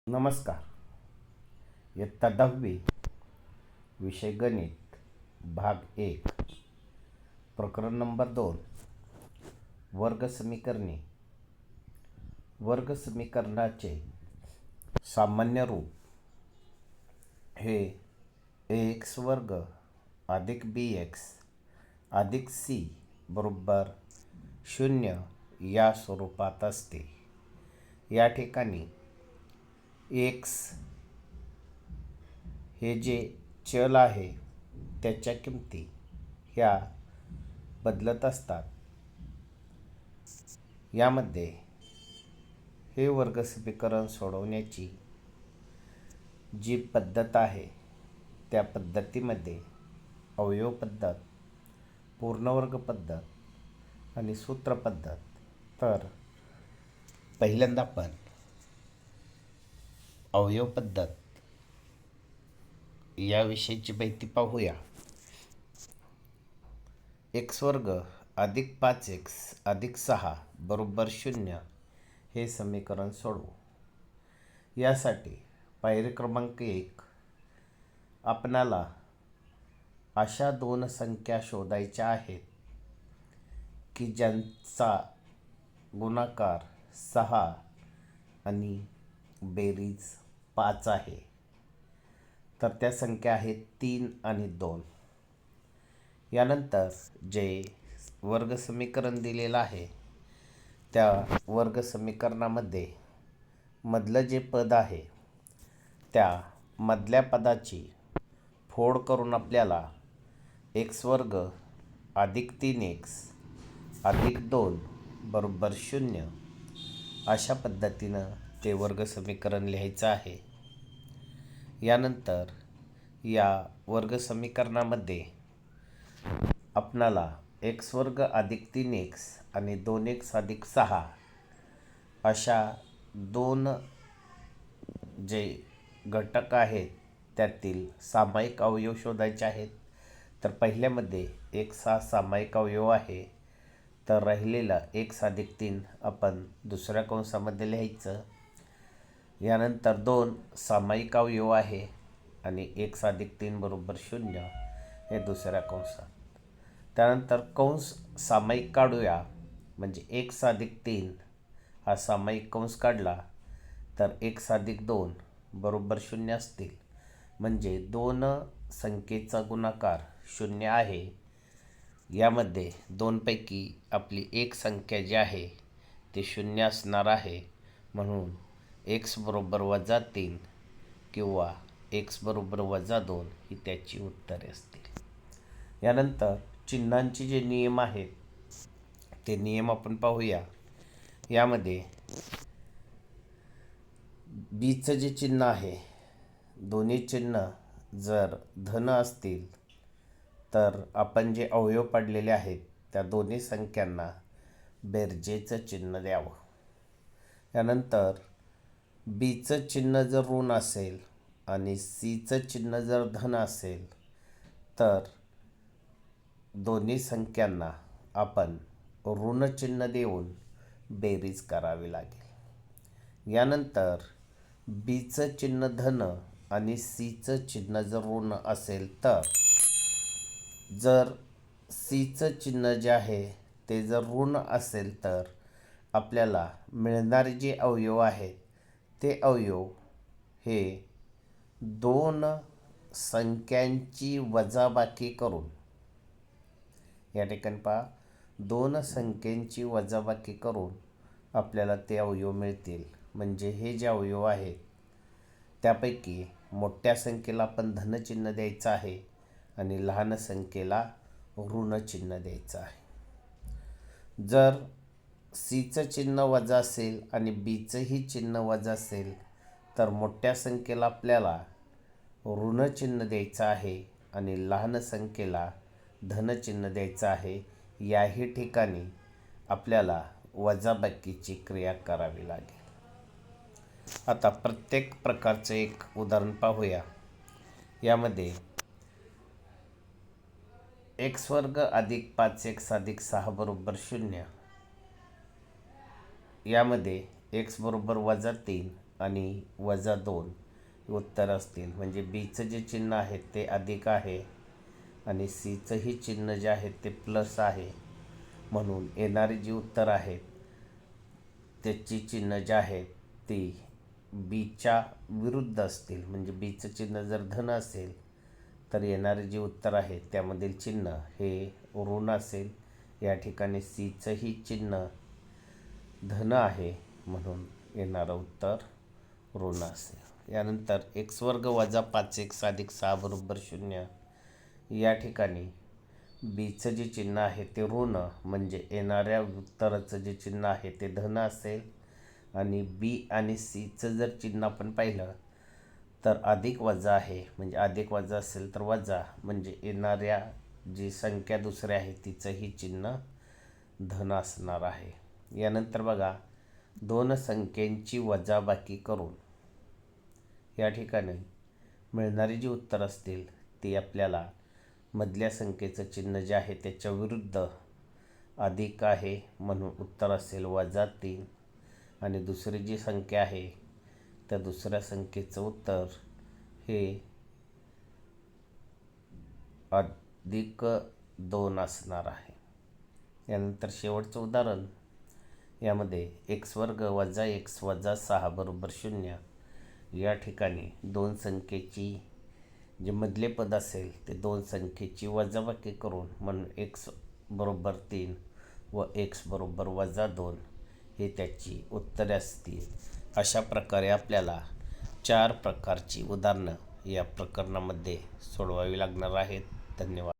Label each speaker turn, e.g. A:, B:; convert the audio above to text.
A: नमस्कार. इयत्ता 10वी विषय गणित भाग 1 प्रकरण नंबर 2 वर्ग समीकरणे. वर्ग समीकरणाचे सामान्य रूप हे ax वर्ग अधिक bx अधिक c बरोबर 0 या स्वरूपात असते. या ठिकाणी x हे जे चल आहे त्याच्या किमती ह्या बदलत असतात. यामध्ये हे वर्ग समीकरण सोडवण्याची जी पद्धत आहे त्या पद्धतीमध्ये अवयव पद्धत, पूर्णवर्ग पद्धत आणि सूत्र पद्धत. तर पहिल्यांदा आपण अवयव पद्धत याविषयीची माहिती पाहूया. x वर्ग अधिक 5x अधिक 6 बरोबर 0 हे समीकरण सोडवू. यासाठी पायरी क्रमांक 1 आपणाला अशा दोन संख्या शोधायच्या आहेत की ज्यांचा गुणाकार 6 आणि बेरीज 5 आहे. तर त्या संख्या आहेत 3 आणि 2. यानंतर जे वर्ग समीकरण दिलेलं आहे त्या वर्ग समीकरणामध्ये मधलं जे पद आहे त्या मधल्या पदाची फोड करून आपल्याला x वर्ग अधिक 3x अधिक 2 बरोबर 0 अशा पद्धतीनं ते वर्ग समीकरण लिहायचं आहे. यानंतर या वर्ग समीकरणामध्ये आपणाला x वर्ग अधिक 3x आणि 2x अधिक 6 अशा दोन जे घटक आहेत त्यातील सामायिक अवयव शोधायचे आहेत. तर पहिल्यामध्ये x हा सामायिक अवयव आहे. तर राहिलेला x अधिक 3 आपण दुसऱ्या कंसामध्ये लिहायचं. यानंतर 2 सामायिक अवयव आहे आणि x अधिक 3 बरोबर 0 हे दुसऱ्या कंसात. त्यानंतर कंस सामायिक काढूया. म्हणजे x अधिक 3 हा सामायिक कंस काढला तर x अधिक 2 बरोबर 0 असतील. म्हणजे दोन संख्येचा गुणाकार 0 आहे. यामध्ये दोनपैकी आपली एक संख्या जी आहे ती 0 असणार आहे. म्हणून x बरोबर -3 किंवा x बरोबर -2 ही त्याची उत्तरे असतील. यानंतर चिन्हांचे जे नियम आहेत ते नियम आपण पाहूया. यामध्ये बीचं जे चिन्ह आहे दोन्ही चिन्ह जर धन असतील तर आपण जे अवयव पडलेले आहेत त्या दोन्ही संख्यांना बेरजेचं चिन्ह द्यावं. यानंतर बीचं चिन्ह जर ऋण असेल आणि सीचं चिन्ह जर धन असेल तर दोन्ही संख्यांना आपण ऋण चिन्ह देऊन बेरीज करावी लागेल. यानंतर बीचं चिन्ह धन आणि सीचं चिन्ह जर ऋण असेल तर जर सीचं चिन्ह जे आहे ते जर ऋण असेल तर आपल्याला मिळणारे जे अवयव आहेत ते अवयव हे दोन संख्यांची वजाबाकी करून या ठिकाणी पहा दोन संख्यांची वजाबाकी करून आपल्याला ते अवयव मिळतील. म्हणजे हे जे अवयव आहेत त्यापैकी मोठ्या संख्येला आपण धनचिन्ह द्यायचं आहे आणि लहान संख्येला ऋण चिन्ह द्यायचं आहे. जर सीचं चिन्ह वजा असेल आणि बीचंही चिन्ह वजा असेल तर मोठ्या संख्येला आपल्याला ऋण चिन्ह द्यायचं आहे आणि लहान संख्येला धनचिन्ह द्यायचं आहे. याही ठिकाणी आपल्याला वजाबाकीची क्रिया करावी लागेल. आता प्रत्येक प्रकारचं एक उदाहरण पाहूया. यामध्ये x वर्ग अधिक 5x अधिक 6 बरोबर 0. यामध्ये x बरोबर -3 आणि -2 उत्तर असतील. म्हणजे बीचं जे चिन्ह आहे ते अधिक आहे आणि सीचंही चिन्ह जे आहे ते प्लस आहे. म्हणून येणारी जी उत्तर आहेत त्याची चिन्ह जे आहेत ती बीच्या विरुद्ध असतील. म्हणजे बीचं चिन्ह जर धन असेल तर येणारे जे उत्तर आहे त्यामधील चिन्ह हे ऋण असेल. या ठिकाणी सीचंही चिन्ह धन आहे म्हणून येणारं उत्तर ऋण असेल. यानंतर x² - 5x + 6 = 0. या ठिकाणी बीचं जे चिन्ह आहे ते ऋण म्हणजे येणाऱ्या उत्तराचं जे चिन्ह आहे ते धन असेल आणि बी आणि सीचं जर चिन्ह आपण पाहिलं तर अधिक वजा आहे. म्हणजे अधिक वजा असेल तर वजा म्हणजे येणाऱ्या जी संख्या दुसरी आहे तिचंही चिन्ह धन असणार आहे. यानंतर बघा, दोन संख्येची वजाबाकी करून या ठिकाणी मिळणारी जी उत्तर असतील ती आपल्याला मधल्या संख्येचं चिन्ह जे आहे त्याच्या विरुद्ध अधिक आहे म्हणून उत्तर असेल -3. आणि दुसरी जी संख्या आहे त्या दुसऱ्या संख्येचं उत्तर हे -2 असणार आहे. यानंतर शेवटचं उदाहरण, यामध्ये x² - x - 6 = 0. या ठिकाणी दोन संख्येची जे मधले पद असेल ते दोन संख्येची वजाबाकी करून म्हणून x = 3 व x = -2 हे त्याची उत्तरे असतील. अशा प्रकारे आपल्याला 4 प्रकारची उदाहरणं या प्रकरणामध्ये सोडवावी लागणार आहेत. धन्यवाद.